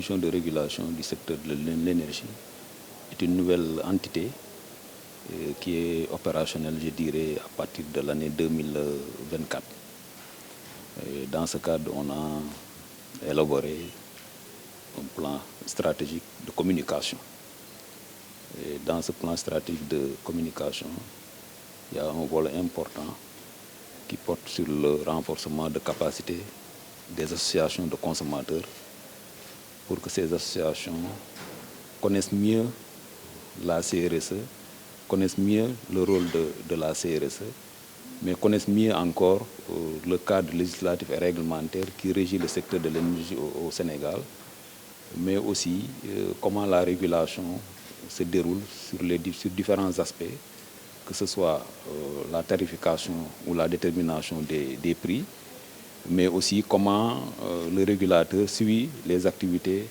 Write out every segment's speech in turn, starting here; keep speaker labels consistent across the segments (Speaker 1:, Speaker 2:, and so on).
Speaker 1: commission de régulation du secteur de l'énergie est une nouvelle entité qui est opérationnelle, je dirais, à partir de l'année 2024. Et dans ce cadre, on a élaboré un plan stratégique de communication. Et dans ce plan stratégique de communication, il y a un volet important qui porte sur le renforcement de capacité des associations de consommateurs pour que ces associations connaissent mieux la CRSE, connaissent mieux le rôle de la CRSE, mais connaissent mieux encore le cadre législatif et réglementaire qui régit le secteur de l'énergie au Sénégal, mais aussi comment la régulation se déroule sur différents aspects, que ce soit la tarification ou la détermination des prix, mais aussi comment le régulateur suit les activités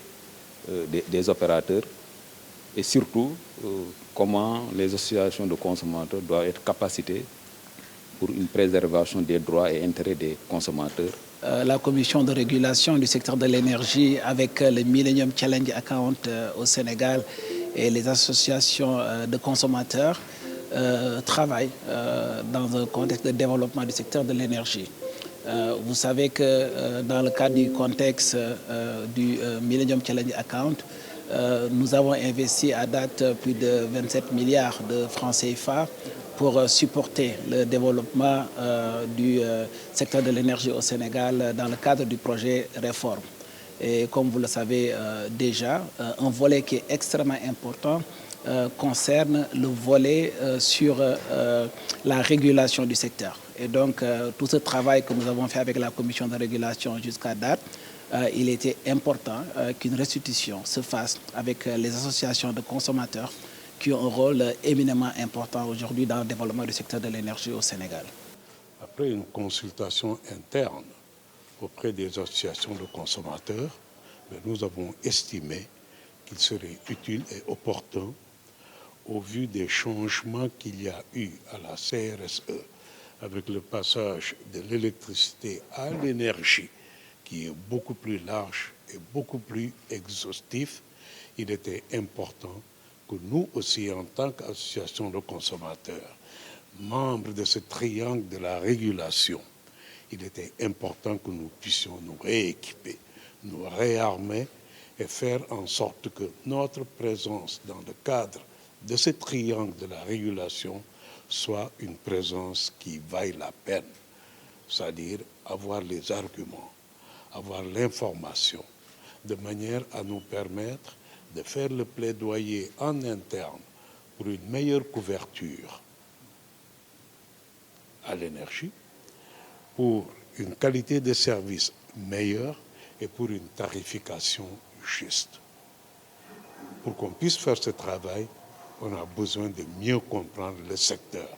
Speaker 1: des opérateurs et surtout comment les associations de consommateurs doivent être capacitées pour une préservation des droits et intérêts des consommateurs.
Speaker 2: La commission de régulation du secteur de l'énergie avec le Millennium Challenge Account au Sénégal et les associations de consommateurs travaillent dans un contexte de développement du secteur de l'énergie. Vous savez que dans le cadre du contexte du Millennium Challenge Account, nous avons investi à date plus de 27 milliards de francs CFA pour supporter le développement du secteur de l'énergie au Sénégal dans le cadre du projet Réforme. Et comme vous le savez déjà, un volet qui est extrêmement important concerne le volet sur la régulation du secteur. Et donc, tout ce travail que nous avons fait avec la commission de régulation jusqu'à date, il était important qu'une restitution se fasse avec les associations de consommateurs qui ont un rôle éminemment important aujourd'hui dans le développement du secteur de l'énergie au Sénégal.
Speaker 3: Après une consultation interne auprès des associations de consommateurs, nous avons estimé qu'il serait utile et opportun, au vu des changements qu'il y a eu à la CRSE, avec le passage de l'électricité à l'énergie, qui est beaucoup plus large et beaucoup plus exhaustif, il était important que nous aussi, en tant qu'association de consommateurs, membres de ce triangle de la régulation, il était important que nous puissions nous rééquiper, nous réarmer et faire en sorte que notre présence dans le cadre de ce triangle de la régulation soit une présence qui vaille la peine, c'est-à-dire avoir les arguments, avoir l'information, de manière à nous permettre de faire le plaidoyer en interne pour une meilleure couverture à l'énergie, pour une qualité de service meilleure et pour une tarification juste. Pour qu'on puisse faire ce travail, on a besoin de mieux comprendre le secteur,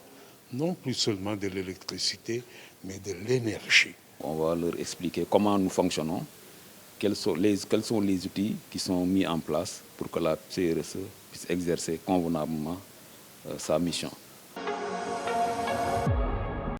Speaker 3: non plus seulement de l'électricité, mais de l'énergie.
Speaker 1: On va leur expliquer comment nous fonctionnons, quels sont les outils qui sont mis en place pour que la CRSE puisse exercer convenablement sa mission.